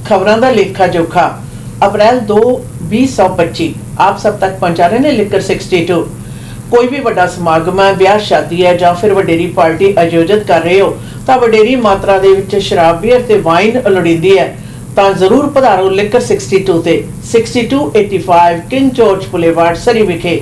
खबरां दा लेखा जोखा अप्रैल 2025 आप सब तक पहुंचा रहे हैं लेकर 62। कोई भी बड़ा समागम है, ब्याह शादी है या फिर वडेरी पार्टी आयोजित कर रहे हो तो वडेरी मात्रा दे विच शराब बीयर ते वाइन लोड़ींदी है तो जरूर पधारो लेकर 62 ते 6285 किंग जॉर्ज बुलेवार्ड सरी विखे।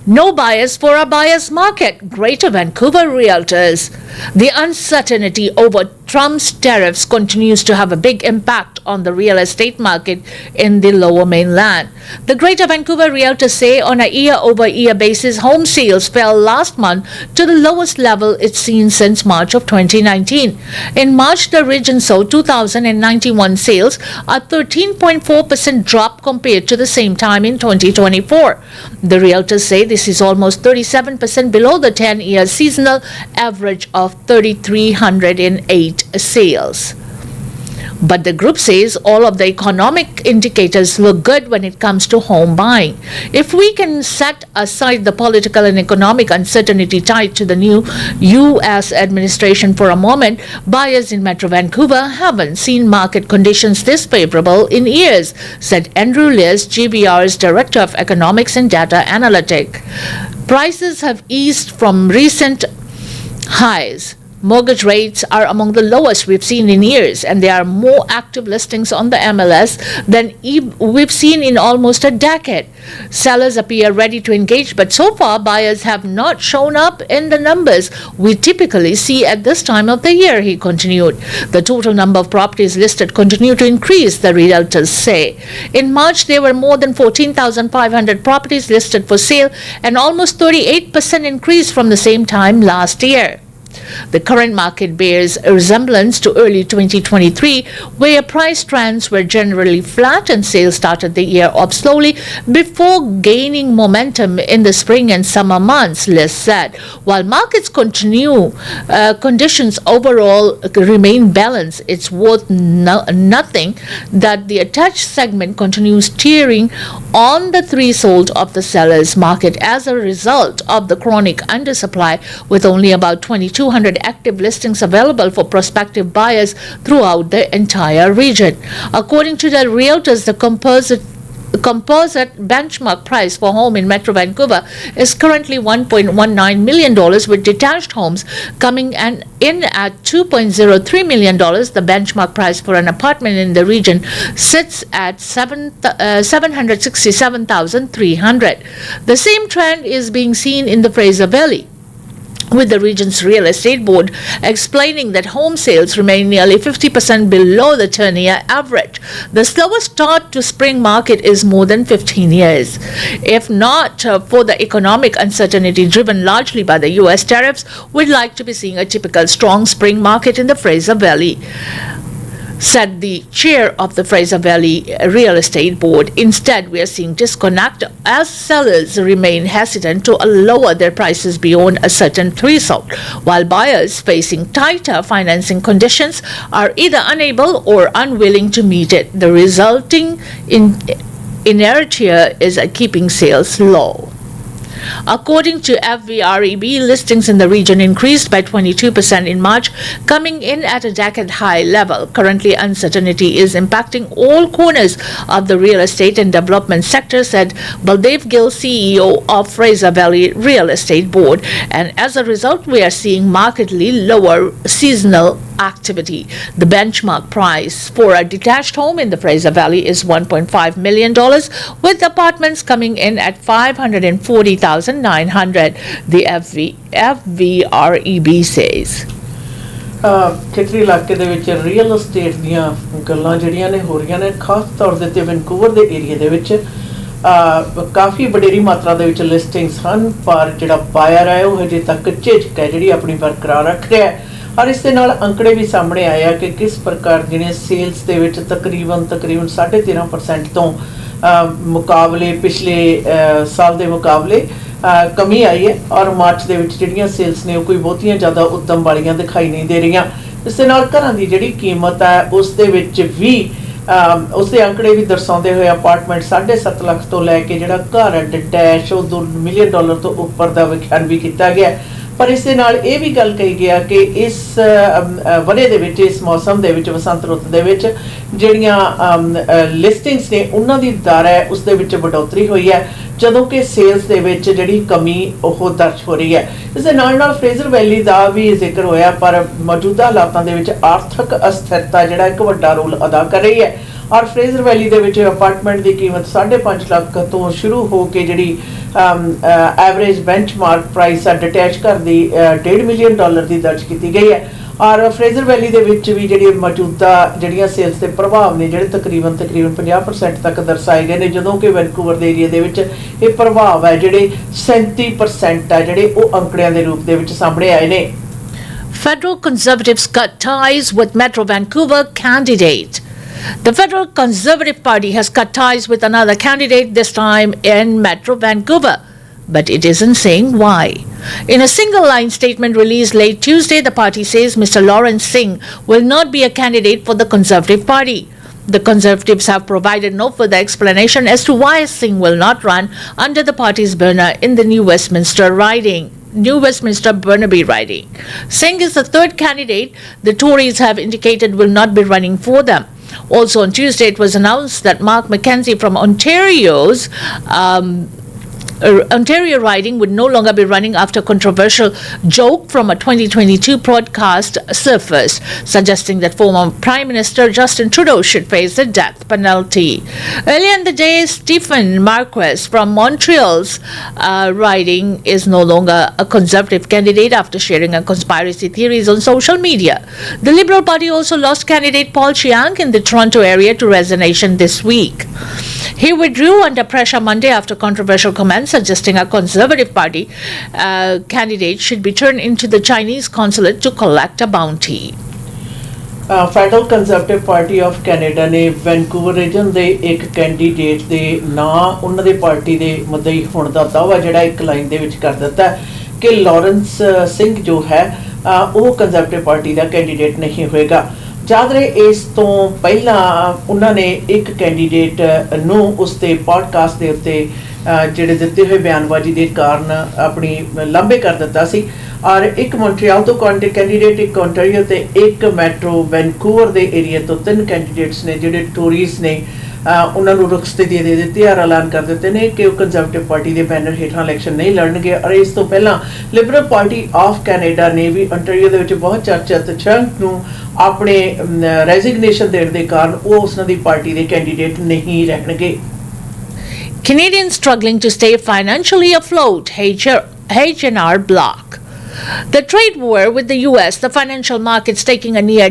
No buyers for a buyer's market, Greater Vancouver realtors. The uncertainty over Trump's tariffs continues to have a big impact on the real estate market in the lower mainland. The Greater Vancouver realtors say on a year-over-year basis, home sales fell last month to the lowest level it's seen since March of 2019. In March, the region saw 2,091 sales, a 13.4% drop compared to the same time in 2024. The realtors say this is almost 37% below the 10-year seasonal average of 3,308 sales. But the group says all of the economic indicators look good when it comes to home buying. If we can set aside the political and economic uncertainty tied to the new U.S. administration for a moment, buyers in Metro Vancouver haven't seen market conditions this favorable in years, said Andrew Liz, GVR's Director of Economics and Data Analytics. Prices have eased from recent highs. Mortgage rates are among the lowest we've seen in years, and there are more active listings on the MLS than we've seen in almost a decade. Sellers appear ready to engage, but so far buyers have not shown up in the numbers we typically see at this time of the year, he continued. The total number of properties listed continue to increase, the realtors say. In March, there were more than 14,500 properties listed for sale, an almost 38% increase from the same time last year. The current market bears a resemblance to early 2023, where price trends were generally flat and sales started the year up slowly before gaining momentum in the spring and summer months, Liz said. While markets continue, conditions overall remain balanced. It's worth nothing that the attached segment continues tearing on the threshold of the seller's market as a result of the chronic undersupply, with only about 2,200 active listings available for prospective buyers throughout the entire region. According to the realtors, the composite benchmark price for home in Metro Vancouver is currently $1.19 million, with detached homes coming in at $2.03 million. The benchmark price for an apartment in the region sits at $767,300. The same trend is being seen in the Fraser Valley, with the region's real estate board explaining that home sales remain nearly 50% below the 10-year average. The slowest start to spring market is more than 15 years. If not for the economic uncertainty driven largely by the U.S. tariffs, we'd like to be seeing a typical strong spring market in the Fraser Valley, said the chair of the Fraser Valley Real Estate Board. Instead, we are seeing disconnect as sellers remain hesitant to lower their prices beyond a certain threshold, while buyers facing tighter financing conditions are either unable or unwilling to meet it. The resulting inertia is keeping sales low. According to FVREB, listings in the region increased by 22% in March, coming in at a decade-high level. Currently, uncertainty is impacting all corners of the real estate and development sector, said Baldev Gill, CEO of Fraser Valley Real Estate Board. And as a result, we are seeing markedly lower seasonal activity. The benchmark price for a detached home in the Fraser Valley is $1.5 million, with apartments coming in at $540,900, the FVREB says. ਖੇਤਰੀ ਇਲਾਕੇ ਦੇ ਵਿੱਚ real estate ਦੀਆਂ ਗੱਲਾਂ ਜਿਹੜੀਆਂ ਨੇ ਹੋ ਰਹੀਆਂ ਨੇ, ਖਾਸ ਤੌਰ ਦੇ ਉੱਤੇ ਵੈਨਕੂਵਰ ਦੇ ਏਰੀਆ ਦੇ ਵਿੱਚ ਕਾਫੀ ਵਡੇਰੀ ਮਾਤਰਾ ਦੇ ਵਿੱਚ ਲਿਸਟਿੰਗਸ ਹਨ, ਪਰ ਜਿਹੜਾ ਬਾਇਰ ਹੈ ਉਹ ਹਜੇ ਤੱਕ ਝਿਜਕ ਹੈ ਜਿਹੜੀ ਆਪਣੀ ਬਰਕਰਾਰ ਰੱਖ ਰਿਹਾ ਹੈ। और इस अंकड़े भी सामने आए हैं कि किस प्रकार जिन्हें सेल्स के विच तकरीबन 13% तो मुकाबले पिछले साल के मुकाबले कमी आई है, और मार्च के विच जिहड़ियां सेल्स ने कोई बहुतियां ज़्यादा उद्यम वालियां दिखाई नहीं दे रही। इस दे नाल घरां दी जिहड़ी कीमत है उस दे विच भी उसके अंकड़े भी दर्शाते हुए अपार्टमेंट 7.5 लाख तो लैके जिहड़ा घर है डैश वो $2 मिलियन तो उपर का विख्यान भी किया गया। ਪਰ ਇਸ ਦੇ ਨਾਲ ਇਹ ਵੀ ਗੱਲ ਕਹੀ ਗਿਆ ਕਿ ਇਸ ਵਰ੍ਹੇ ਦੇ ਵਿੱਚ, ਇਸ ਮੌਸਮ ਦੇ ਵਿੱਚ, ਬਸੰਤ ਰੁੱਤ ਦੇ ਵਿੱਚ ਜਿਹੜੀਆਂ ਲਿਸਟਿੰਗਸ ਨੇ ਉਹਨਾਂ ਦੀ ਦਰ ਹੈ ਉਸ ਦੇ ਵਿੱਚ ਵਡੋਤਰੀ ਹੋਈ ਹੈ, ਜਦੋਂ ਕਿ ਸੇਲਸ ਦੇ ਵਿੱਚ ਜਿਹੜੀ ਕਮੀ ਉਹ ਦਰਜ ਹੋ ਰਹੀ ਹੈ। ਇਸ ਦੇ ਨਾਲ ਫਰੇਜ਼ਰ ਵੈਲੀ ਦਾ ਵੀ ਜ਼ਿਕਰ ਹੋਇਆ, ਪਰ ਮੌਜੂਦਾ ਹਾਲਾਤਾਂ ਦੇ ਵਿੱਚ ਆਰਥਿਕ ਅਸਥਿਰਤਾ ਜਿਹੜਾ ਇੱਕ ਵੱਡਾ ਰੋਲ ਅਦਾ ਕਰ ਰਹੀ ਹੈ। ਔਰ ਫਰੇਜ਼ਰ ਵੈਲੀ ਦੇ ਵਿੱਚ ਅਪਾਰਟਮੈਂਟ ਦੀ ਕੀਮਤ 5.5 ਲੱਖ ਤੋਂ ਸ਼ੁਰੂ ਹੋ ਕੇ ਜਿਹੜੀ ਐਵਰੇਜ ਬੈਂਚਮਾਰਕ ਪ੍ਰਾਈਸ ਆ ਡਿਟੈਚ ਘਰ ਦੀ $1.5 ਮਿਲੀਅਨ ਦੀ ਦਰਜ ਕੀਤੀ ਗਈ ਹੈ। ਔਰ ਫਰੇਜ਼ਰ ਵੈਲੀ ਦੇ ਵਿੱਚ ਵੀ ਜਿਹੜੀ ਮੌਜੂਦਾ ਜਿਹੜੀਆਂ ਸੇਲਸ ਦੇ ਪ੍ਰਭਾਵ ਨੇ ਜਿਹੜੇ ਤਕਰੀਬਨ 50% ਤੱਕ ਦਰਸਾਏ ਗਏ ਨੇ, ਜਦੋਂ ਕਿ ਵੈਨਕੂਵਰ ਦੇ ਏਰੀਆ ਦੇ ਵਿੱਚ ਇਹ ਪ੍ਰਭਾਵ ਹੈ ਜਿਹੜੇ 37% ਆ ਜਿਹੜੇ ਉਹ ਅੰਕੜਿਆਂ ਦੇ ਰੂਪ ਦੇ ਵਿੱਚ ਸਾਹਮਣੇ ਆਏ ਨੇ। Federal Conservatives cut ties with Metro Vancouver candidate. The Federal Conservative Party has cut ties with another candidate, this time in Metro Vancouver, but it isn't saying why. In a single-line statement released late Tuesday, the party says Mr. Lawrence Singh will not be a candidate for the Conservative Party. The Conservatives have provided no further explanation as to why Singh will not run under the party's banner in the New Westminster Burnaby riding. Singh is the third candidate the Tories have indicated will not be running for them. Also on Tuesday, it was announced that Mark McKenzie from Ontario riding would no longer be running after a controversial joke from a 2022 podcast surfaced, suggesting that former Prime Minister Justin Trudeau should face the death penalty. Earlier in the day, Stephen Marquez from Montreal's riding is no longer a Conservative candidate after sharing a conspiracy theories on social media. The Liberal Party also lost candidate Paul Chiang in the Toronto area to resignation this week. He withdrew under pressure Monday after controversial comments suggesting a Conservative Party candidate should be turned into the Chinese consulate to collect a bounty. Federal conservative party of Canada ਨੇ Vancouver reason ਦੇ ਇੱਕ candidate ਦੇ ਨਾਂ ਉਹਨਾਂ ਦੇ party ਦੇ ਮੁੱਦਈ ਹੋਣ ਦਾ ਦਾਅਵਾ ਜਿਹੜਾ ਇੱਕ ਲਾਈਨ ਦੇ ਵਿੱਚ ਕਰ ਦਿੱਤਾ ਕਿ ਲਾਰੈਂਸ ਸਿੰਘ ਜੋ ਹੈ ਉਹ ਕੰਜ਼ਰਵੇਟਿਵ ਪਾਰਟੀ ਦਾ ਕੈਂਡੀਡੇਟ ਨਹੀਂ ਹੋਏਗਾ। ਯਾਦ ਰਹੇ ਇਸ ਤੋਂ ਪਹਿਲਾਂ ਉਹਨਾਂ ਨੇ ਇੱਕ ਕੈਂਡੀਡੇਟ ਨੂੰ ਉਸ ਦੇ ਪੋਡਕਾਸਟ ਦੇ ਉੱਤੇ ਜਿਹੜੇ ਦਿੱਤੇ ਹੋਏ ਬਿਆਨਬਾਜ਼ੀ ਦੇ ਕਾਰਨ ਆਪਣੀ ਲਾਂਭੇ ਕਰ ਦਿੱਤਾ ਸੀ। ਔਰ ਇੱਕ ਮੌਂਟਰੀਅਲ ਤੋਂ ਕੈਂਡੀਡੇਟ, ਇੱਕ ਓਨਟਾਰੀਓ ਤੇ ਇੱਕ ਮੈਟਰੋ ਵੈਨਕੂਵਰ ਦੇ ਏਰੀਆ ਤੋਂ 3 ਕੈਂਡੀਡੇਟਸ ਨੇ ਜਿਹੜੇ ਟੋਰੀਜ਼ ਨੇ ਉਹਨਾਂ ਨੂੰ ਰੁਖਸਤੀ ਦੇ ਦਿੱਤੀ ਔਰ ਐਲਾਨ ਕਰ ਦਿੱਤੇ ਨੇ ਕਿ ਉਹ ਕੰਜ਼ਰਵੇਟਿਵ ਪਾਰਟੀ ਦੇ ਬੈਨਰ ਹੇਠਾਂ ਇਲੈਕਸ਼ਨ ਨਹੀਂ ਲੜਨਗੇ। ਔਰ ਇਸ ਤੋਂ ਪਹਿਲਾਂ ਲਿਬਰਲ ਪਾਰਟੀ ਆਫ ਕੈਨੇਡਾ ਨੇ ਵੀ ਓਨਟਾਰੀਓ ਦੇ ਵਿੱਚ ਬਹੁਤ ਚਰਚਿਤ ਚੰਕ ਨੂੰ ਆਪਣੇ ਰੈਜ਼ਿਗਨੇਸ਼ਨ ਦੇਣ ਦੇ ਕਾਰਨ ਉਹ ਉਸ ਦੀ ਪਾਰਟੀ ਦੇ ਕੈਂਡੀਡੇਟ ਨਹੀਂ ਰਹਿਣਗੇ। Canadians struggling to stay financially afloat, H&R block. The trade war with the US, the financial markets taking a near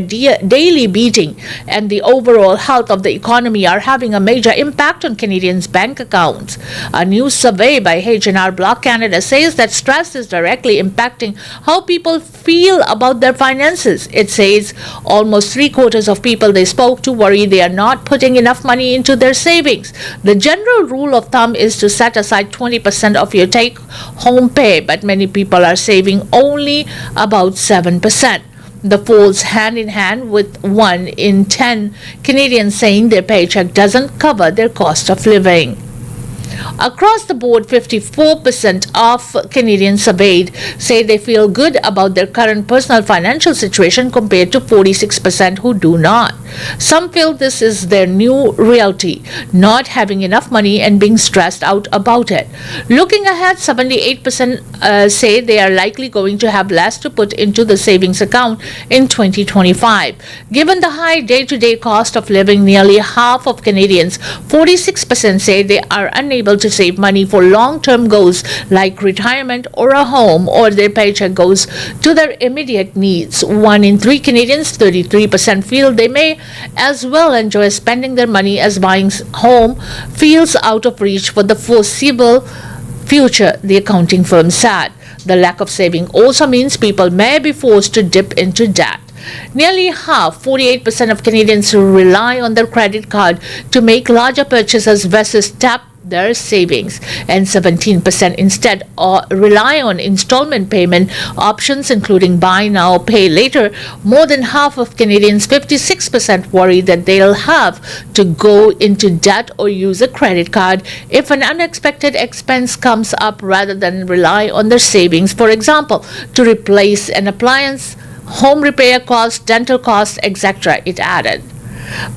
daily beating, and the overall health of the economy are having a major impact on Canadians' bank accounts. A new survey by H&R Block Canada says that stress is directly impacting how people feel about their finances. It says almost 3/4 of people they spoke to worry they are not putting enough money into their savings. The general rule of thumb is to set aside 20% of your take-home pay, but many people are saving only about 7%. The falls hand in hand with 1 in 10 Canadians saying their paycheck doesn't cover their cost of living. Across the board, 54% of Canadians surveyed say they feel good about their current personal financial situation compared to 46% who do not. Some feel this is their new reality, not having enough money and being stressed out about it. Looking ahead, 78% say they are likely going to have less to put into the savings account in 2025. Given the high day-to-day cost of living, nearly half of Canadians, 46% say they are unable to save money for long-term goals like retirement or a home, or their paycheck goes to their immediate needs. 1 in 3 Canadians, 33%, feel they may as well enjoy spending their money as buying home feels out of reach for the foreseeable future, the accounting firm said. The lack of saving also means people may be forced to dip into debt. Nearly half, 48% of Canadians rely on their credit card to make larger purchases versus tap their savings, and 17% instead rely on installment payment options, including buy now, pay later. More than half of Canadians, 56%, worry that they'll have to go into debt or use a credit card if an unexpected expense comes up rather than rely on their savings, for example, to replace an appliance, home repair costs, dental costs, etc., it added.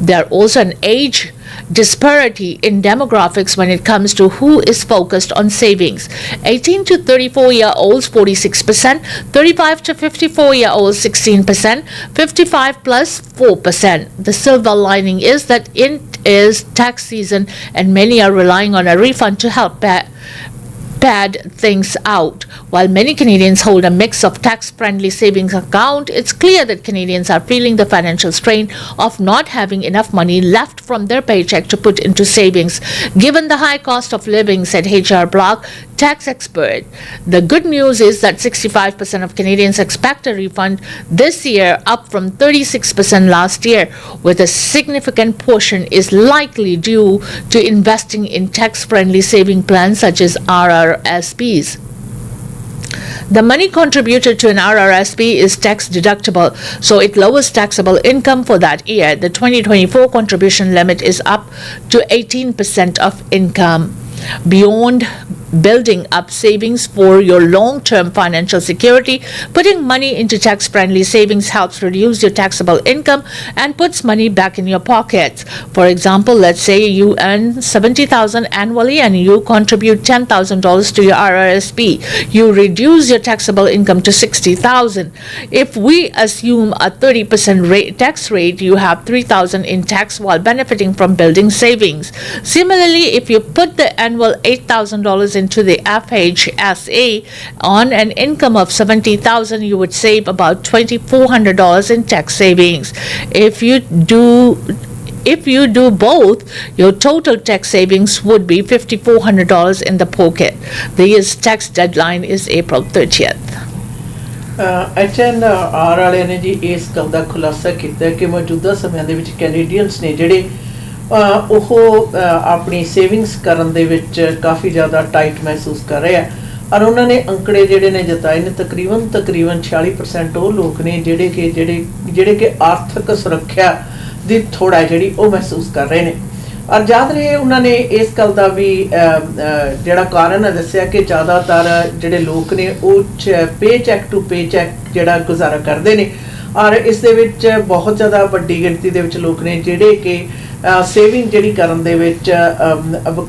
There are also an age disparity in demographics when it comes to who is focused on savings. 18 to 34-year-olds 46%, 35 to 54-year-olds 16%, 55 plus 4%. The silver lining is that it is tax season and many are relying on a refund to help pad things out. While many Canadians hold a mix of tax-friendly savings account, it's clear that Canadians are feeling the financial strain of not having enough money left from their paycheck to put into savings, given the high cost of living, said HR Block, tax expert. The good news is that 65% of Canadians expect a refund this year, up from 36% last year, with a significant portion is likely due to investing in tax-friendly saving plans such as RRSPs. The money contributed to an RRSP is tax deductible, so it lowers taxable income for that year. The 2024 contribution limit is up to 18% of income. Beyond building up savings for your long-term financial security, putting money into tax-friendly savings helps reduce your taxable income and puts money back in your pockets. For example, let's say you earn $70,000 annually and you contribute $10,000 to your RRSP. You reduce your taxable income to $60,000. If we assume a 30% tax rate, you have $3,000 in tax while benefiting from building savings. Similarly, if you put the annual $8,000 into the FHSA on an income of $70,000, you would save about $2,400 in tax savings. If you do both, your total tax savings would be $5,400 in the pocket. The year's tax deadline is April 30th. HNR ਵਾਲਿਆਂ ਨੇ ਜੀ ਇਸ ਗੱਲ ਦਾ ਖੁਲਾਸਾ ਕੀਤਾ ਕਿ ਮੌਜੂਦਾ ਸਮਿਆਂ ਦੇ ਵਿੱਚ ਕੈਨੇਡੀਅਨਸ ਨੇ ਜਿਹੜੇ ਉਹ ਆਪਣੀ ਸੇਵਿੰਗਸ ਕਰਨ ਦੇ ਵਿੱਚ ਕਾਫੀ ਜ਼ਿਆਦਾ ਟਾਈਟ ਮਹਿਸੂਸ ਕਰ ਰਹੇ ਆ ਔਰ ਉਹਨਾਂ ਨੇ ਅੰਕੜੇ ਜਿਹੜੇ ਨੇ ਜਤਾਏ ਨੇ ਤਕਰੀਬਨ 46% ਉਹ ਲੋਕ ਨੇ ਜਿਹੜੇ ਕਿ ਆਰਥਿਕ ਸੁਰੱਖਿਆ ਦੀ ਥੋੜਾ ਜਿਹੜੀ ਉਹ ਮਹਿਸੂਸ ਕਰ ਰਹੇ ਨੇ ਔਰ ਯਾਦ ਰਹੇ ਉਹਨਾਂ ਨੇ ਇਸ ਗੱਲ ਦਾ ਵੀ ਜਿਹੜਾ ਕਾਰਨ ਹੈ ਦੱਸਿਆ ਕਿ ਜ਼ਿਆਦਾਤਰ ਜਿਹੜੇ ਲੋਕ ਨੇ ਉਹ ਪੇ ਚੈੱਕ ਟੂ ਪੇ ਚੈੱਕ ਜਿਹੜਾ ਗੁਜ਼ਾਰਾ ਕਰਦੇ ਨੇ ਔਰ ਇਸ ਦੇ ਵਿੱਚ ਬਹੁਤ ਜ਼ਿਆਦਾ ਵੱਡੀ ਗਿਣਤੀ ਦੇ ਵਿੱਚ ਲੋਕ ਨੇ ਜਿਹੜੇ ਕਿ ਸੇਵਿੰਗ ਜਿਹੜੀ ਕਰਨ ਦੇ ਵਿੱਚ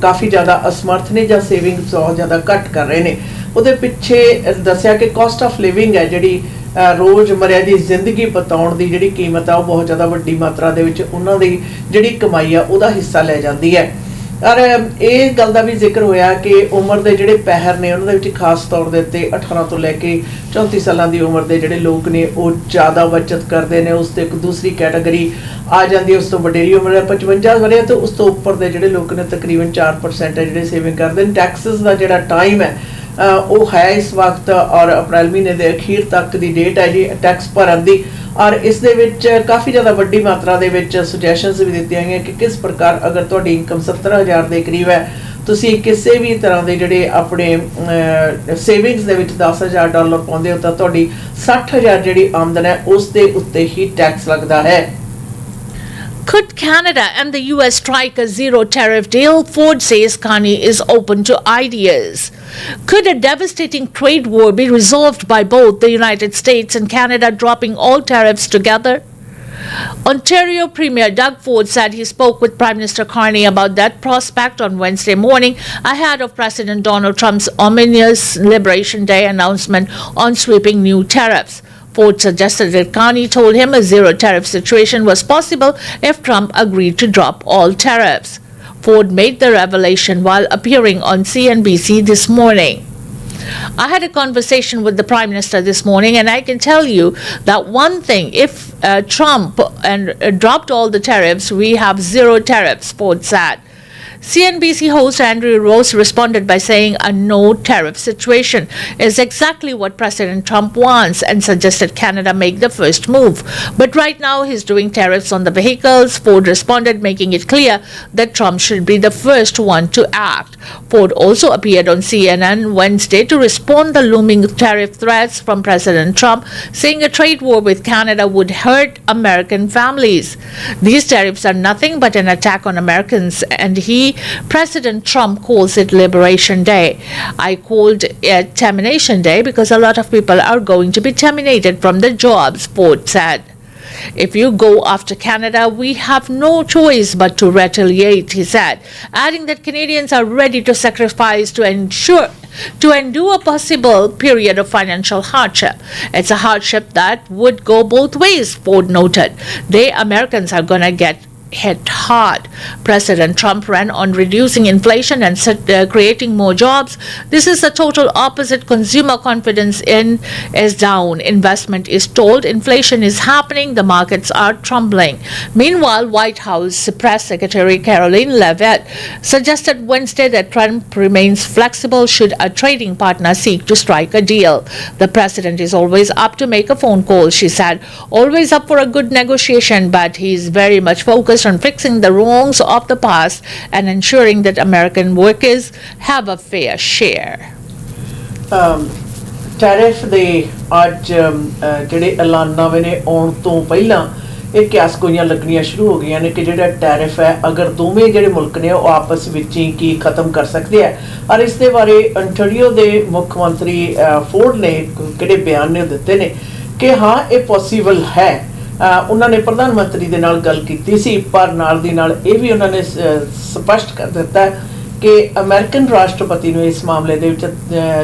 ਕਾਫੀ ਜ਼ਿਆਦਾ ਅਸਮਰਥ ਨੇ ਜਾਂ ਸੇਵਿੰਗ ਬਹੁਤ ਜ਼ਿਆਦਾ ਘੱਟ ਕਰ ਰਹੇ ਨੇ ਉਹਦੇ ਪਿੱਛੇ ਦੱਸਿਆ ਕਿ ਕਾਸਟ ਆਫ ਲਿਵਿੰਗ ਹੈ ਜਿਹੜੀ ਰੋਜ਼ਮर्रा ਦੀ ਜ਼ਿੰਦਗੀ ਬਤਾਉਣ ਦੀ ਜਿਹੜੀ ਕੀਮਤ ਆ ਉਹ ਬਹੁਤ ਜ਼ਿਆਦਾ ਵੱਡੀ ਮਾਤਰਾ ਦੇ ਵਿੱਚ ਉਹਨਾਂ ਦੀ ਜਿਹੜੀ ਕਮਾਈ ਆ ਉਹਦਾ ਹਿੱਸਾ ਲੈ ਜਾਂਦੀ ਹੈ ਔਰ ਇਹ ਗੱਲ ਦਾ ਵੀ ਜ਼ਿਕਰ ਹੋਇਆ ਕਿ ਉਮਰ ਦੇ ਜਿਹੜੇ ਪਹਿਰ ਨੇ ਉਹਨਾਂ ਦੇ ਵਿੱਚ ਖਾਸ ਤੌਰ ਦੇ ਉੱਤੇ 18 ਤੋਂ ਲੈ ਕੇ 34 ਸਾਲਾਂ ਦੀ ਉਮਰ ਦੇ ਜਿਹੜੇ ਲੋਕ ਨੇ ਉਹ ਜ਼ਿਆਦਾ ਬਚਤ ਕਰਦੇ ਨੇ ਉਸ ਤੇ ਇੱਕ ਦੂਸਰੀ ਕੈਟਾਗਰੀ ਆ ਜਾਂਦੀ ਹੈ ਉਸ ਤੋਂ ਵਡੇਰੀ ਉਮਰ ਹੈ 55 ਵਰੇ ਤੇ ਉਸ ਤੋਂ ਉੱਪਰ ਦੇ ਜਿਹੜੇ ਲੋਕ ਨੇ ਤਕਰੀਬਨ 4% ਹੈ ਜਿਹੜੇ ਸੇਵਿੰਗ ਕਰਦੇ ਨੇ ਟੈਕਸਿਸ ਦਾ ਜਿਹੜਾ ਟਾਈਮ ਹੈ ਉਹ ਹੈ ਇਸ ਵਕਤ ਔਰ ਅਪ੍ਰੈਲ ਮਹੀਨੇ ਦੇ ਅਖੀਰ ਤੱਕ ਦੀ ਡੇਟ ਹੈ ਜੀ ਟੈਕਸ ਭਰਨ ਦੀ ਔਰ ਇਸ ਦੇ ਵਿੱਚ ਕਾਫੀ ਜ਼ਿਆਦਾ ਵੱਡੀ ਮਾਤਰਾ ਦੇ ਵਿੱਚ ਸੁਜੈਸ਼ਨਸ ਵੀ ਦਿੱਤੀਆਂ ਗਈਆਂ ਕਿ ਕਿਸ ਪ੍ਰਕਾਰ ਅਗਰ ਤੁਹਾਡੀ ਇਨਕਮ 70,000 ਦੇ ਕਰੀਬ ਹੈ ਤੁਸੀਂ ਕਿਸੇ ਵੀ ਤਰ੍ਹਾਂ ਦੇ ਜਿਹੜੇ ਆਪਣੇ ਸੇਵਿੰਗਸ ਦੇ ਵਿੱਚ $10,000 ਪਾਉਂਦੇ ਹੋ ਤਾਂ ਤੁਹਾਡੀ 60,000 ਜਿਹੜੀ ਆਮਦਨ ਹੈ ਉਸ ਦੇ ਉੱਤੇ ਹੀ ਟੈਕਸ ਲੱਗਦਾ ਹੈ Could Canada and the US strike a zero tariff deal? Ford says Carney is open to ideas. Could a devastating trade war be resolved by both the United States and Canada dropping all tariffs together? Ontario Premier Doug Ford said he spoke with Prime Minister Carney about that prospect on Wednesday morning ahead of President Donald Trump's ominous Liberation Day announcement on sweeping new tariffs. Ford suggested that Carney told him a zero-tariff situation was possible if Trump agreed to drop all tariffs. Ford made the revelation while appearing on CNBC this morning. I had a conversation with the Prime Minister this morning, and I can tell you that one thing, if Trump dropped all the tariffs, we have zero tariffs, Ford said. CNBC host Andrew Ross responded by saying a no tariff situation is exactly what President Trump wants and suggested Canada make the first move. But right now he's doing tariffs on the vehicles. Ford responded, making it clear that Trump should be the first one to act. Ford also appeared on CNN Wednesday to respond to looming tariff threats from President Trump, saying a trade war with Canada would hurt American families. These tariffs are nothing but an attack on Americans, and President Trump, calls it Liberation Day. I called it Termination Day because a lot of people are going to be terminated from their jobs, Ford said. If you go after Canada, we have no choice but to retaliate, he said, adding that Canadians are ready to sacrifice to endure a possible period of financial hardship. It's a hardship that would go both ways, Ford noted. Americans are going to get hit hard. President Trump ran on reducing inflation and creating more jobs. This is the total opposite. Consumer confidence is down. Investment is stalled. Inflation is happening. The markets are trembling. Meanwhile, White House Press Secretary Caroline Leavitt suggested Wednesday that Trump remains flexible should a trading partner seek to strike a deal. The president is always up to make a phone call, she said. Always up for a good negotiation, but he is very much focused on fixing the wrongs of the past and ensuring that American workers have a fair share. Tariff ਦੇ ਅੱਜ ਜਿਹੜੇ ਐਲਾਨ ਨਵੇਂ ਨੇ ਆਉਣ ਤੋਂ ਪਹਿਲਾਂ ਇਹ ਕਿਆਸ ਗੋਈਆਂ ਲੱਗਣੀਆਂ ਸ਼ੁਰੂ ਹੋ ਗਈਆਂ ਨੇ ਕਿ ਜਿਹੜਾ ਟੈਰਿਫ ਹੈ ਅਗਰ ਦੋਵੇਂ ਜਿਹੜੇ ਮੁਲਕ ਨੇ ਉਹ ਆਪਸ ਵਿੱਚ ਹੀ ਕੀ ਖਤਮ ਕਰ ਸਕਦੇ ਆ ਔਰ ਇਸ ਦੇ ਬਾਰੇ ਅੰਟਾਰੀਓ ਦੇ ਮੁੱਖ ਮੰਤਰੀ ਫੋਰਡ ਨੇ ਕਿਹੜੇ ਬਿਆਨ ਨੇ ਦਿੱਤੇ ਨੇ ਕਿ ਹਾਂ ਇਹ ਪੋਸੀਬਲ ਹੈ ਉਹਨਾਂ ਨੇ ਪ੍ਰਧਾਨ ਮੰਤਰੀ ਦੇ ਨਾਲ ਗੱਲ ਕੀਤੀ ਸੀ ਪਰ ਨਾਲ ਦੀ ਨਾਲ ਇਹ ਵੀ ਉਹਨਾਂ ਨੇ ਸਪਸ਼ਟ ਕਰ ਦਿੱਤਾ ਕਿ ਅਮਰੀਕਨ ਰਾਸ਼ਟਰਪਤੀ ਨੂੰ ਇਸ ਮਾਮਲੇ ਦੇ ਵਿੱਚ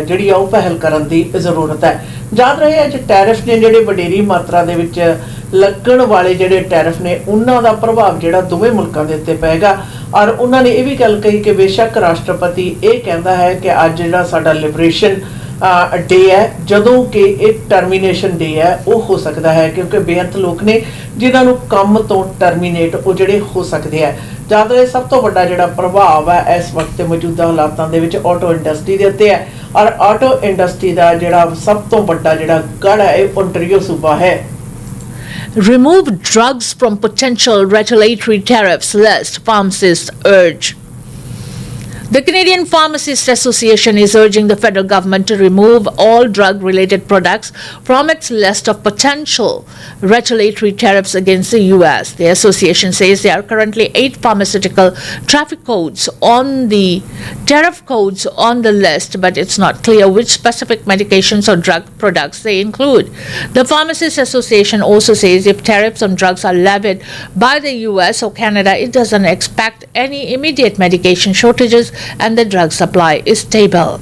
ਜਿਹੜੀ ਆ ਉਹ ਪਹਿਲ ਕਰਨ ਦੀ ਜ਼ਰੂਰਤ ਹੈ ਯਾਦ ਰਹੇ ਅੱਜ ਟੈਰਿਫ ਨੇ ਜਿਹੜੇ ਵਡੇਰੀ ਮਾਤਰਾ ਦੇ ਵਿੱਚ ਲੱਗਣ ਵਾਲੇ ਜਿਹੜੇ ਟੈਰਿਫ ਨੇ ਉਹਨਾਂ ਦਾ ਪ੍ਰਭਾਵ ਜਿਹੜਾ ਦੋਵੇਂ ਮੁਲਕਾਂ ਦੇ ਉੱਤੇ ਪਏਗਾ ਔਰ ਉਹਨਾਂ ਨੇ ਇਹ ਵੀ ਗੱਲ ਕਹੀ ਕਿ ਬੇਸ਼ੱਕ ਰਾਸ਼ਟਰਪਤੀ ਇਹ ਕਹਿੰਦਾ ਹੈ ਕਿ ਅੱਜ ਜਿਹੜਾ ਸਾਡਾ ਲਿਬਰੇਸ਼ਨ ਡੇ ਹੈ ਜਦੋਂ ਕਿ ਇਹ ਟਰਮੀਨੇਸ਼ਨ ਡੇ ਹੈ ਉਹ ਹੋ ਸਕਦਾ ਹੈ ਕਿਉਂਕਿ ਬੇਅੰਤ ਲੋਕ ਨੇ ਜਿਨ੍ਹਾਂ ਨੂੰ ਕੰਮ ਤੋਂ ਟਰਮੀਨੇਟ ਉਹ ਜਿਹੜੇ ਹੋ ਸਕਦੇ ਆ ਜਦ ਇਹ ਸਭ ਤੋਂ ਵੱਡਾ ਜਿਹੜਾ ਪ੍ਰਭਾਵ ਹੈ ਇਸ ਵਕਤ ਮੌਜੂਦਾ ਹਾਲਾਤਾਂ ਦੇ ਵਿੱਚ ਆਟੋ ਇੰਡਸਟਰੀ ਦੇ ਉੱਤੇ ਹੈ ਔਰ ਆਟੋ ਇੰਡਸਟਰੀ ਦਾ ਜਿਹੜਾ ਸਭ ਤੋਂ ਵੱਡਾ ਜਿਹੜਾ ਗੜ੍ਹ ਹੈ ਇਹ ਓਨਟਾਰੀਓ ਸੂਬਾ ਹੈ Remove drugs from potential retaliatory tariffs list, pharmacists urge. The Canadian Pharmacists Association is urging the federal government to remove all drug-related products from its list of potential retaliatory tariffs against the U.S. The association says there are currently 8 pharmaceutical traffic codes on the tariff codes on the list, but it's not clear which specific medications or drug products they include. The Pharmacists Association also says if tariffs on drugs are levied by the U.S. or Canada, it doesn't expect any immediate medication shortages and the drug supply is stable.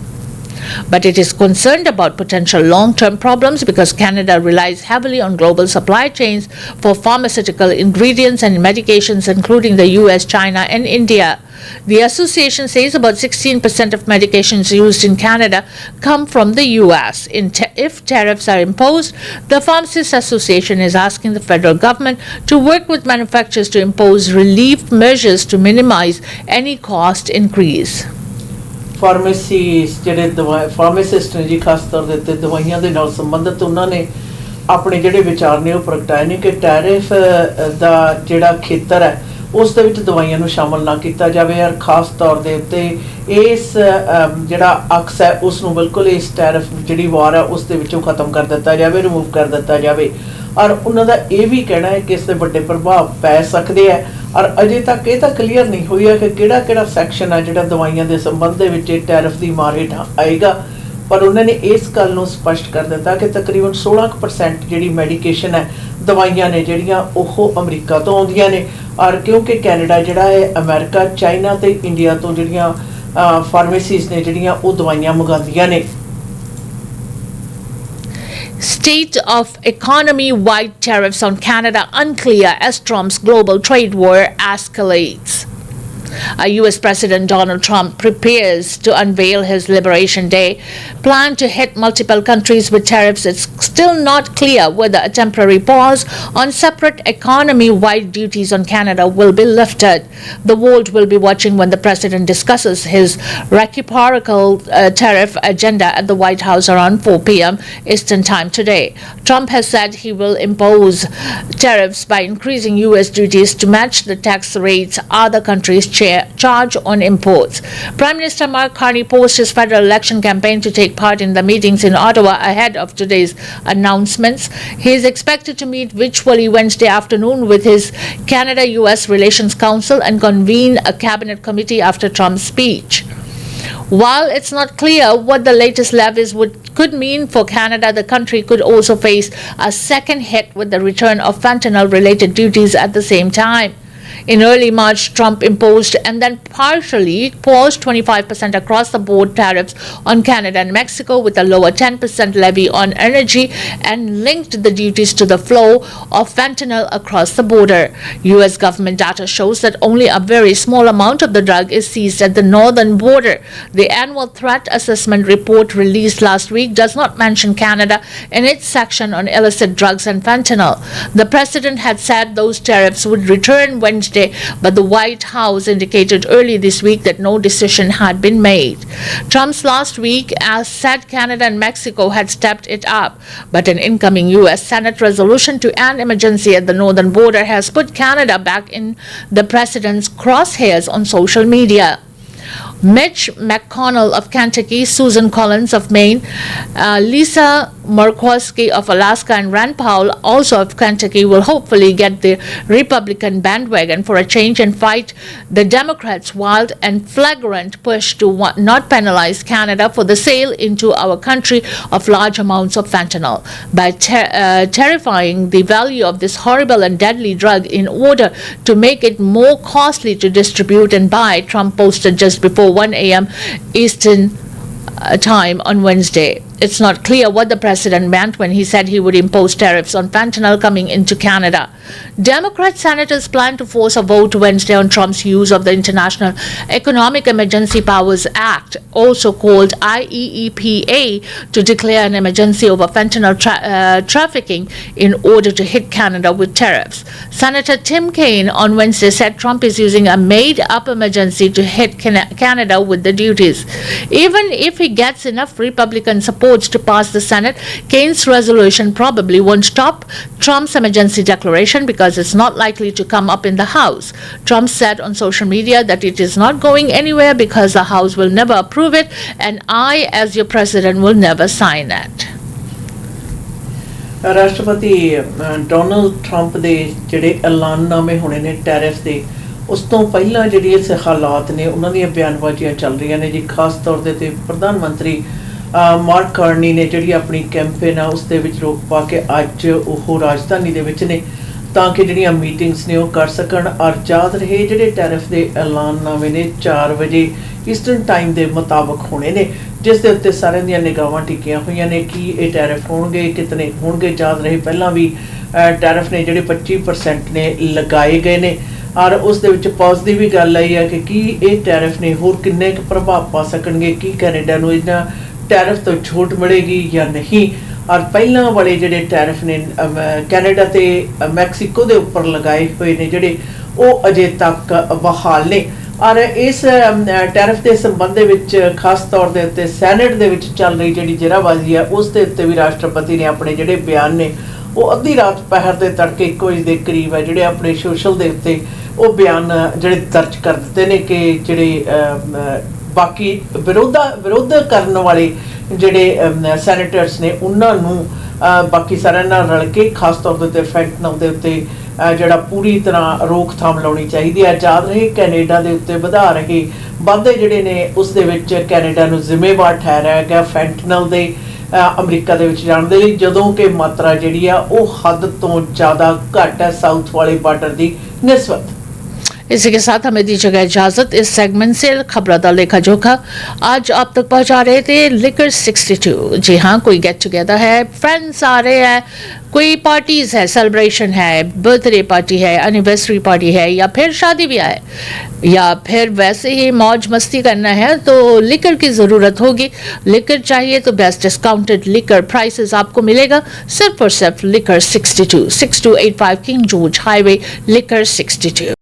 But it is concerned about potential long-term problems because Canada relies heavily on global supply chains for pharmaceutical ingredients and medications, including the US, China, and India. The association says about 16% of medications used in Canada come from the US. If tariffs are imposed, the Pharmacists Association is asking the federal government to work with manufacturers to impose relief measures to minimize any cost increase. ਫਾਰਮੇਸੀਸ ਜਿਹੜੇ pharmacist ਨੇ ਜੀ ਖਾਸ ਤੌਰ ਦੇ ਉੱਤੇ ਦਵਾਈਆਂ ਦੇ ਨਾਲ ਸੰਬੰਧਿਤ ਉਹਨਾਂ ਨੇ ਆਪਣੇ ਜਿਹੜੇ ਵਿਚਾਰ ਨੇ ਉਹ ਪ੍ਰਗਟਾਏ ਨੇ ਕਿ ਟੈਰਿਫ ਦਾ ਜਿਹੜਾ ਖੇਤਰ ਹੈ ਉਸ ਦੇ ਵਿੱਚ ਦਵਾਈਆਂ ਨੂੰ ਸ਼ਾਮਲ ਨਾ ਕੀਤਾ ਜਾਵੇ ਔਰ ਖਾਸ ਤੌਰ ਦੇ ਉੱਤੇ ਇਸ ਜਿਹੜਾ ਅਕਸ ਹੈ ਉਸ ਨੂੰ ਬਿਲਕੁਲ ਇਸ ਟੈਰਿਫ ਜਿਹੜੀ ਵਾਰ ਹੈ ਉਸ ਦੇ ਵਿੱਚੋਂ ਖਤਮ ਕਰ ਦਿੱਤਾ ਜਾਵੇ ਰਿਮੂਵ ਕਰ ਦਿੱਤਾ ਜਾਵੇ ਔਰ ਉਹਨਾਂ ਦਾ ਇਹ ਵੀ ਕਹਿਣਾ ਹੈ ਕਿ ਇਸ ਦੇ ਵੱਡੇ ਪ੍ਰਭਾਵ ਪੈ ਸਕਦੇ ਆ ਔਰ ਅਜੇ ਤੱਕ ਇਹ ਤਾਂ ਕਲੀਅਰ ਨਹੀਂ ਹੋਈ ਹੈ ਕਿ ਕਿਹੜਾ ਸੈਕਸ਼ਨ ਹੈ ਜਿਹੜਾ ਦਵਾਈਆਂ ਦੇ ਸੰਬੰਧ ਦੇ ਵਿੱਚ ਟੈਰਿਫ ਦੀ ਮਾਰ ਹੇਠਾਂ ਆਏਗਾ ਪਰ ਉਹਨਾਂ ਨੇ ਇਸ ਗੱਲ ਨੂੰ ਸਪਸ਼ਟ ਕਰ ਦਿੱਤਾ ਕਿ ਤਕਰੀਬਨ 16% ਜਿਹੜੀ ਮੈਡੀਕੇਸ਼ਨ ਹੈ ਦਵਾਈਆਂ ਨੇ ਜਿਹੜੀਆਂ ਉਹ ਅਮਰੀਕਾ ਤੋਂ ਆਉਂਦੀਆਂ ਨੇ ਔਰ ਕਿਉਂਕਿ ਕੈਨੇਡਾ ਜਿਹੜਾ ਹੈ ਅਮਰੀਕਾ ਚਾਈਨਾ ਤੇ ਇੰਡੀਆ ਤੋਂ ਜਿਹੜੀਆਂ ਫਾਰਮੇਸੀਜ਼ ਨੇ ਜਿਹੜੀਆਂ ਉਹ ਦਵਾਈਆਂ ਮੰਗਾਉਂਦੀਆਂ ਨੇ State of economy-wide tariffs on Canada unclear as Trump's global trade war escalates. US President Donald Trump prepares to unveil his Liberation Day plan to hit multiple countries with tariffs. It's still not clear whether a temporary pause on separate economy-wide duties on Canada will be lifted. The world will be watching when the president discusses his reciprocal tariff agenda at the White House around 4 p.m. Eastern Time today. Trump has said he will impose tariffs by increasing US duties to match the tax rates other countries charge on imports. Prime Minister Mark Carney posed his federal election campaign to take part in the meetings in Ottawa ahead of today's announcements. He is expected to meet virtually Wednesday afternoon with his Canada-US Relations Council and convene a cabinet committee after Trump's speech. While it's not clear what the latest levies could mean for Canada, the country could also face a second hit with the return of fentanyl-related duties at the same time. In early March, Trump imposed and then partially paused 25% across-the-board tariffs on Canada and Mexico with a lower 10% levy on energy and linked the duties to the flow of fentanyl across the border. U.S. government data shows that only a very small amount of the drug is seized at the northern border. The annual threat assessment report released last week does not mention Canada in its section on illicit drugs and fentanyl. The president had said those tariffs would return Wednesday, but the White House indicated early this week that no decision had been made. Trump's last week said Canada and Mexico had stepped it up, but an incoming U.S. Senate resolution to end emergency at the northern border has put Canada back in the president's crosshairs on social media. Mitch McConnell of Kentucky, Susan Collins of Maine, Lisa Murkowski of Alaska, and Rand Paul, also of Kentucky, will hopefully get the Republican bandwagon for a change and fight the Democrats' wild and flagrant push to not penalize Canada for the sale into our country of large amounts of fentanyl. By terrifying the value of this horrible and deadly drug in order to make it more costly to distribute and buy, Trump posted just before 1 a.m. Eastern Time on Wednesday. It's not clear what the president meant when he said he would impose tariffs on fentanyl coming into Canada. Democrat senators plan to force a vote Wednesday on Trump's use of the International Economic Emergency Powers Act, also called IEEPA, to declare an emergency over fentanyl trafficking in order to hit Canada with tariffs. Senator Tim Kaine on Wednesday said Trump is using a made-up emergency to hit Canada with the duties. Even if he gets enough Republican support to pass the Senate, Kaine's resolution probably won't stop Trump's emergency declaration because it's not likely to come up in the House. Trump said on social media that it is not going anywhere because the House will never approve it and I, as your president, will never sign it. ਰਾਸ਼ਟਰਪਤੀ Donald Trump ਦੇ ਜਿਹੜੇ ਐਲਾਨਨਾਮੇ ਹੋਣੇ ਨੇ tariff ਦੇ, ਉਸ ਤੋਂ ਪਹਿਲਾਂ ਜਿਹੜੀ ਇਸ ਹਾਲਾਤ ਨੇ ਉਹਨਾਂ ਦੀਆਂ ਬਿਆਨਬਾਜ਼ੀਆਂ ਚੱਲ ਰਹੀਆਂ ਨੇ ਜੀ। ਖਾਸ ਤੌਰ ਦੇ ਪ੍ਰਧਾਨ ਮੰਤਰੀ ਮਾਰਕ ਕਾਰਨੀ ਨੇ ਜਿਹੜੀ ਆਪਣੀ ਕੈਂਪੇਨ ਆ ਉਸ ਦੇ ਵਿੱਚ ਰੋਕ ਪਾ ਕੇ ਅੱਜ ਉਹ ਰਾਜਧਾਨੀ ਦੇ ਵਿੱਚ ਨੇ ਤਾਂ ਕਿ ਜਿਹੜੀਆਂ ਮੀਟਿੰਗਸ ਨੇ ਉਹ ਕਰ ਸਕਣ। ਔਰ ਯਾਦ ਰਹੇ ਜਿਹੜੇ ਟੈਰਿਫ ਦੇ ਐਲਾਨਨਾਮੇ ਨੇ 4 ਵਜੇ ਈਸਟਰਨ ਟਾਈਮ ਦੇ ਮੁਤਾਬਕ ਹੋਣੇ ਨੇ, ਜਿਸ ਦੇ ਉੱਤੇ ਸਾਰਿਆਂ ਦੀਆਂ ਨਿਗਾਹਾਂ ਟਿਕੀਆਂ ਹੋਈਆਂ ਨੇ ਕਿ ਇਹ ਟੈਰਿਫ ਹੋਣਗੇ, ਕਿਤਨੇ ਹੋਣਗੇ। ਯਾਦ ਰਹੇ ਪਹਿਲਾਂ ਵੀ ਟੈਰਿਫ ਨੇ ਜਿਹੜੇ 25% ਨੇ ਲਗਾਏ ਗਏ ਨੇ ਔਰ ਉਸ ਦੇ ਵਿੱਚ ਪੋਜ਼ੀਟਿਵ ਵੀ ਗੱਲ ਆਈ ਹੈ ਕਿ ਕੀ ਇਹ ਟੈਰਿਫ ਨੇ ਹੋਰ ਕਿੰਨੇ ਕੁ ਪ੍ਰਭਾਵ ਪਾ ਸਕਣਗੇ, ਕੀ ਕੈਨੇਡਾ ਨੂੰ ਇਹਨਾਂ ਟੈਰਿਫ ਤੋਂ ਛੂਟ ਮਿਲੇਗੀ ਜਾਂ ਨਹੀਂ। ਔਰ ਪਹਿਲਾਂ ਵਾਲੇ ਜਿਹੜੇ ਟੈਰਿਫ ਨੇ ਕੈਨੇਡਾ ਤੇ ਮੈਕਸੀਕੋ ਦੇ ਉੱਪਰ ਲਗਾਏ ਹੋਏ ਨੇ ਜਿਹੜੇ ਉਹ ਅਜੇ ਤੱਕ ਬਹਾਲ ਨੇ। ਔਰ ਇਸ ਟੈਰਿਫ ਦੇ ਸੰਬੰਧ ਦੇ ਵਿੱਚ ਖਾਸ ਤੌਰ ਦੇ ਉੱਤੇ ਸੈਨੇਟ ਦੇ ਵਿੱਚ ਚੱਲ ਰਹੀ ਜਿਹੜੀ ਜਰਾਬਾਜ਼ੀ ਆ ਉਸ ਦੇ ਉੱਤੇ ਵੀ ਰਾਸ਼ਟਰਪਤੀ ਨੇ ਆਪਣੇ ਜਿਹੜੇ ਬਿਆਨ ਨੇ ਉਹ ਅੱਧੀ ਰਾਤ ਪਹਿਰ ਦੇ ਤੜਕੇ 1 ਵਜੇ ਦੇ ਕਰੀਬ ਹੈ ਜਿਹੜੇ ਆਪਣੇ ਸੋਸ਼ਲ ਦੇ ਉੱਤੇ ਉਹ ਬਿਆਨ ਜਿਹੜੇ ਦਰਜ ਕਰ ਦਿੱਤੇ ਨੇ ਕਿ ਜਿਹੜੇ ਬਾਕੀ ਵਿਰੋਧ ਕਰਨ ਵਾਲੇ ਜਿਹੜੇ ਸੈਨੇਟਰਸ ਨੇ ਉਹਨਾਂ ਨੂੰ ਬਾਕੀ ਸਾਰਿਆਂ ਨਾਲ ਰਲ ਕੇ ਖਾਸ ਤੌਰ ਦੇ ਉੱਤੇ ਫੈਂਟਨਲ ਦੇ ਉੱਤੇ ਜਿਹੜਾ ਪੂਰੀ ਤਰ੍ਹਾਂ ਰੋਕਥਾਮ ਲਾਉਣੀ ਚਾਹੀਦੀ ਹੈ। ਯਾਦ ਰਹੇ ਕੈਨੇਡਾ ਦੇ ਉੱਤੇ ਵਧਾ ਰਹੇ ਵਾਧੇ ਜਿਹੜੇ ਨੇ ਉਸ ਦੇ ਵਿੱਚ ਕੈਨੇਡਾ ਨੂੰ ਜ਼ਿੰਮੇਵਾਰ ਠਹਿਰਾਇਆ ਗਿਆ ਫੈਂਟਨਲ ਦੇ ਅਮਰੀਕਾ ਦੇ ਵਿੱਚ ਜਾਣ ਦੇ ਲਈ, ਜਦੋਂ ਕਿ ਮਾਤਰਾ ਜਿਹੜੀ ਆ ਉਹ ਹੱਦ ਤੋਂ ਜ਼ਿਆਦਾ ਘੱਟ ਹੈ ਸਾਊਥ ਵਾਲੇ ਬਾਰਡਰ ਦੀ ਨਿਸਬਤ। इसी के साथ हमें दीजिएगा इजाजत इस सेगमेंट से। खबरों दा लेखा जोखा आज आप तक पहुंचा रहे थे लिकर 62। जी हाँ, कोई गेट टुगेदर है, फ्रेंड्स आ रहे हैं, कोई पार्टीज है, सेलिब्रेशन है, बर्थडे पार्टी है, एनिवर्सरी पार्टी है, या फिर शादी ब्याह है, या फिर वैसे ही मौज मस्ती करना है तो लिकर की ज़रूरत होगी। लिकर चाहिए तो बेस्ट डिस्काउंटेड लिकर प्राइसेस आपको मिलेगा सिर्फ और सिर्फ liquor 62 6285 king George highway liquor 62।